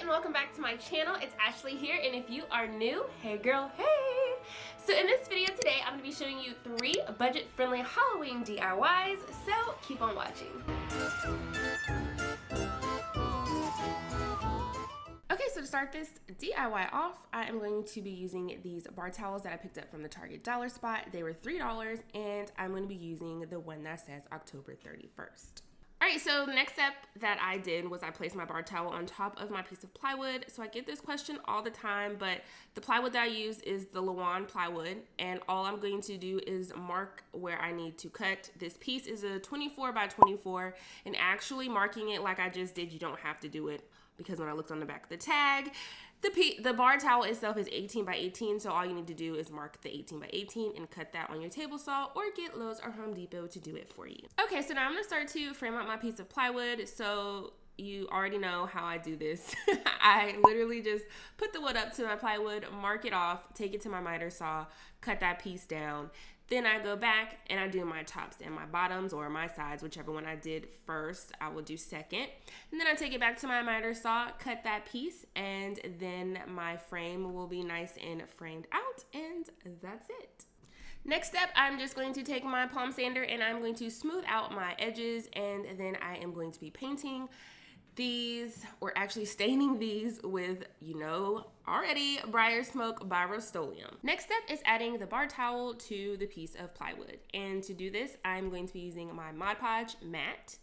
and welcome back to my channel. It's Ashley here, and if you are new, hey girl, hey! So in this video today, I'm going to be showing you 3 budget-friendly Halloween DIYs, so keep on watching. Okay, so to start this DIY off, I am going to be using these bar towels that I picked up from the Target dollar spot. They were $3, and I'm going to be using the one that says October 31st. Alright, so the next step that I did was I placed my bar towel on top of my piece of plywood. So I get this question all the time, but the plywood that I use is the Lauan Plywood, and all I'm going to do is mark where I need to cut. This piece is a 24 by 24, and actually marking it like I just did, you don't have to do it, because when I looked on the back of the tag, the bar towel itself is 18 by 18, so all you need to do is mark the 18 by 18 and cut that on your table saw, or get Lowe's or Home Depot to do it for you. Okay, so now I'm gonna start to frame out my piece of plywood. So you already know how I do this. I literally just put the wood up to my plywood, mark it off, take it to my miter saw, cut that piece down. Then I go back and I do my tops and my bottoms, or my sides, whichever one I did first, I will do second. And then I take it back to my miter saw, cut that piece, and then my frame will be nice and framed out, and that's it. Next step, I'm just going to take my palm sander and I'm going to smooth out my edges, and then I am going to be painting these, or actually staining these with, you know already, Briar Smoke by Rust-Oleum. Next step is adding the bar towel to the piece of plywood. And to do this, I'm going to be using my Mod Podge matte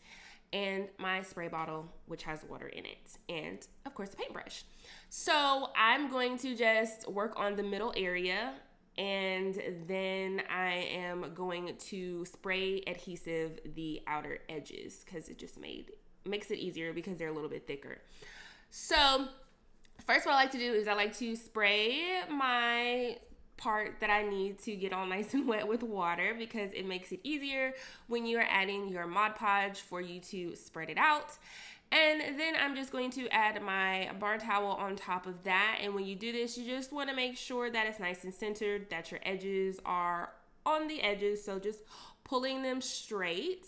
and my spray bottle, which has water in it, and of course the paintbrush. So I'm going to just work on the middle area, and then I am going to spray adhesive the outer edges, because it just makes it easier because they're a little bit thicker. So first, what I like to do is I like to spray my part that I need to get all nice and wet with water, because it makes it easier when you are adding your Mod Podge for you to spread it out. And then I'm just going to add my bar towel on top of that. And when you do this, you just want to make sure that it's nice and centered, that your edges are on the edges. So just pulling them straight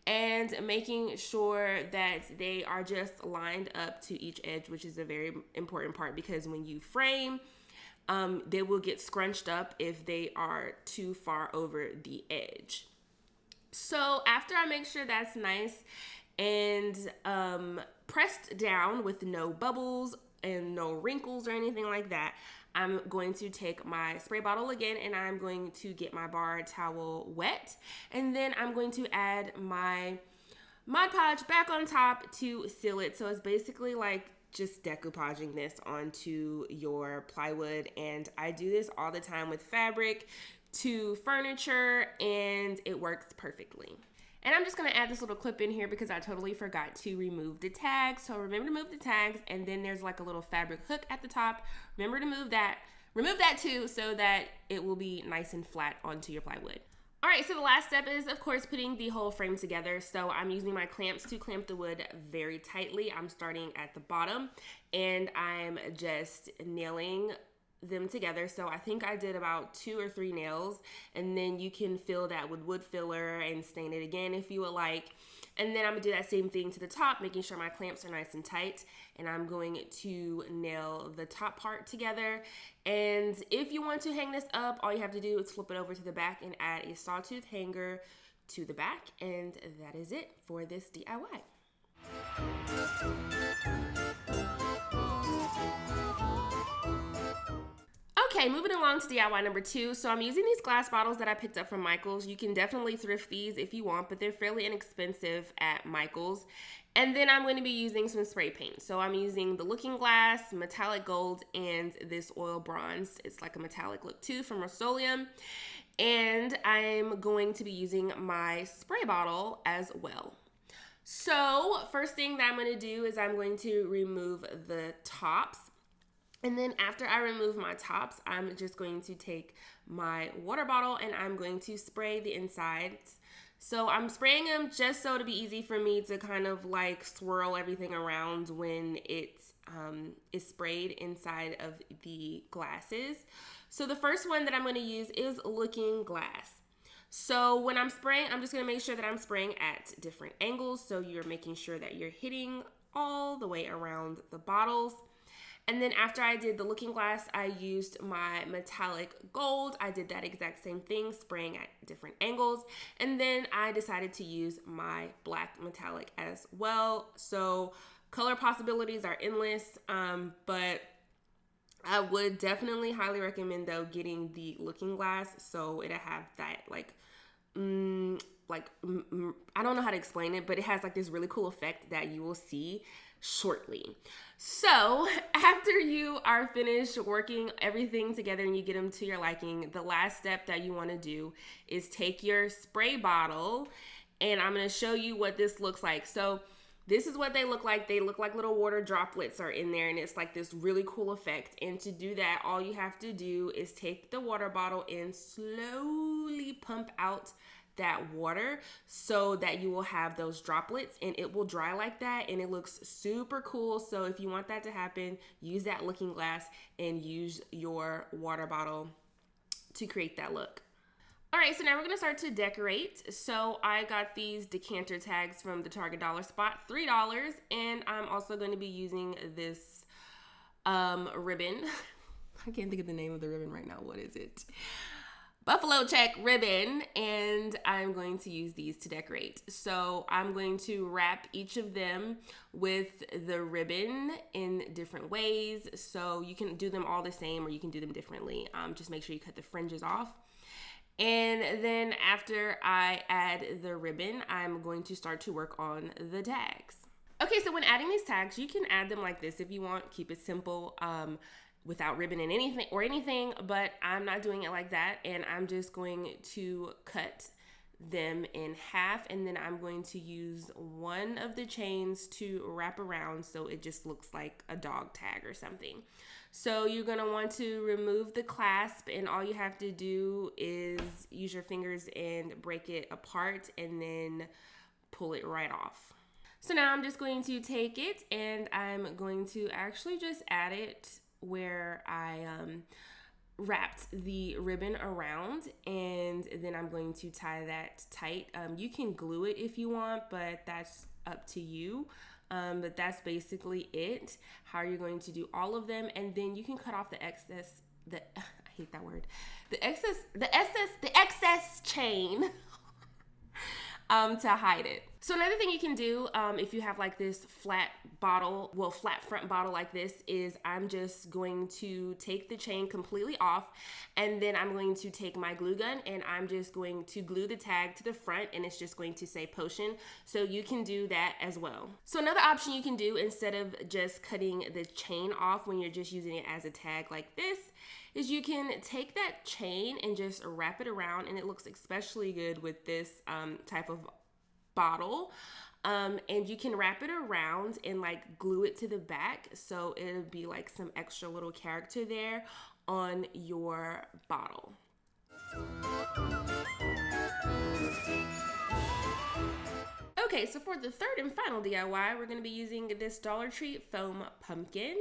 and making sure that they are just lined up to each edge, which is a very important part, because when you frame, they will get scrunched up if they are too far over the edge. So after I make sure that's nice and pressed down with no bubbles and no wrinkles or anything like that, I'm going to take my spray bottle again, and I'm going to get my bar towel wet, and then I'm going to add my Mod Podge back on top to seal it. So it's basically like just decoupaging this onto your plywood, and I do this all the time with fabric to furniture, and it works perfectly. And I'm just going to add this little clip in here because I totally forgot to remove the tags. So remember to move the tags, and then there's like a little fabric hook at the top. Remember to remove that too, so that it will be nice and flat onto your plywood. All right, so the last step is, of course, putting the whole frame together. So I'm using my clamps to clamp the wood very tightly. I'm starting at the bottom, and I'm just nailing them together. So I think I did about 2 or 3 nails, and then you can fill that with wood filler and stain it again if you would like. And then I'm gonna do that same thing to the top, making sure my clamps are nice and tight, and I'm going to nail the top part together. And if you want to hang this up, all you have to do is flip it over to the back and add a Sawtooth Hanger to the back, and that is it for this DIY. Okay, moving along to DIY number 2. So I'm using these glass bottles that I picked up from Michael's. You can definitely thrift these if you want, but they're fairly inexpensive at Michael's. And then I'm going to be using some spray paint. So I'm using the Looking Glass, metallic gold, and this oil bronze. It's like a metallic look too from Rust-Oleum. And I'm going to be using my spray bottle as well. So first thing that I'm going to do is I'm going to remove the tops. And then after I remove my tops, I'm just going to take my water bottle and I'm going to spray the insides. So I'm spraying them just so it'll be easy for me to kind of like swirl everything around when it is sprayed inside of the glasses. So the first one that I'm going to use is Looking Glass. So when I'm spraying, I'm just going to make sure that I'm spraying at different angles. So you're making sure that you're hitting all the way around the bottles. And then after I did the looking glass, I used my metallic gold. I did that exact same thing, spraying at different angles. And then I decided to use my black metallic as well. So color possibilities are endless, but I would definitely highly recommend though getting the looking glass so it'll have that I don't know how to explain it, but it has like this really cool effect that you will see shortly. So after you are finished working everything together and you get them to your liking, the last step that you want to do is take your spray bottle, and I'm going to show you what this looks like. So this is what they look like. They look like little water droplets are in there, and it's like this really cool effect. And to do that, all you have to do is take the water bottle and slowly pump out that water so that you will have those droplets, and it will dry like that, and it looks super cool. So if you want that to happen, use that looking glass and use your water bottle to create that look. All right, so now we're gonna start to decorate. So I got these Decanter Tags from the Target Dollar Spot, $3, and I'm also going to be using this ribbon. I can't think of the name of the ribbon right now. What is it? Buffalo check ribbon, and I'm going to use these to decorate. So I'm going to wrap each of them with the ribbon in different ways. So you can do them all the same or you can do them differently. Just make sure you cut the fringes off. And then after I add the ribbon, I'm going to start to work on the tags. Okay, so when adding these tags, you can add them like this if you want. Keep it simple, without ribbon and anything, but I'm not doing it like that. And I'm just going to cut them in half, and then I'm going to use one of the chains to wrap around so it just looks like a dog tag or something. So you're going to want to remove the clasp, and all you have to do is use your fingers and break it apart and then pull it right off. So now I'm just going to take it, and I'm going to actually just add it where I wrapped the ribbon around, and then I'm going to tie that tight. You can glue it if you want, but that's up to you. But that's basically it, how you're going to do all of them. And then you can cut off the excess, I hate that word, the excess chain to hide it. So another thing you can do if you have like this flat front bottle like this, is I'm just going to take the chain completely off, and then I'm going to take my glue gun and I'm just going to glue the tag to the front, and it's just going to say potion. So you can do that as well. So another option you can do, instead of just cutting the chain off when you're just using it as a tag like this, is you can take that chain and just wrap it around, and it looks especially good with this type of bottle. And you can wrap it around and like glue it to the back, so it'll be like some extra little character there on your bottle. Okay, so for the third and final DIY, we're going to be using this Dollar Tree foam pumpkin,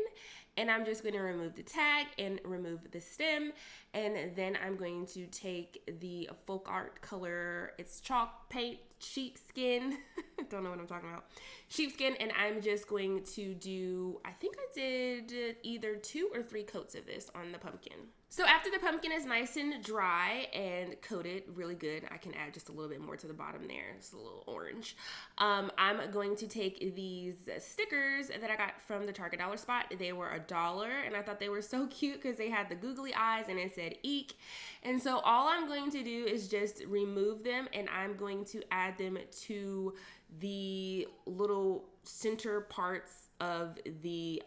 and I'm just going to remove the tag and remove the stem, and then I'm going to take the folk art color, it's chalk paint, sheepskin, don't know what I'm talking about, sheepskin, and I'm just going to do, I think I did either 2 or 3 coats of this on the pumpkin. So after the pumpkin is nice and dry and coated really good, I can add just a little bit more to the bottom there. It's a little orange. I'm going to take these stickers that I got from the Target Dollar Spot. They were $1, and I thought they were so cute because they had the googly eyes and it said eek. And so all I'm going to do is just remove them, and I'm going to add them to the little center parts of the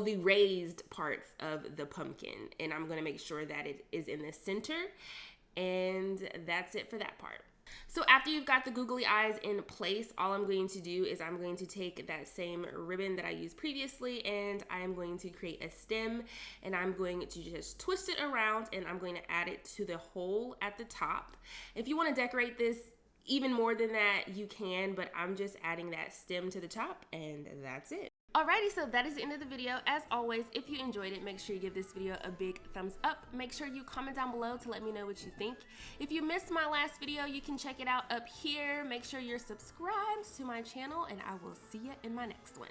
the raised parts of the pumpkin, and I'm going to make sure that it is in the center, and that's it for that part. So after you've got the googly eyes in place, all I'm going to do is I'm going to take that same ribbon that I used previously, and I am going to create a stem, and I'm going to just twist it around, and I'm going to add it to the hole at the top. If you want to decorate this even more than that, you can, but I'm just adding that stem to the top, and that's it. Alrighty, so that is the end of the video. As always, if you enjoyed it, make sure you give this video a big thumbs up. Make sure you comment down below to let me know what you think. If you missed my last video, you can check it out up here. Make sure you're subscribed to my channel, and I will see you in my next one.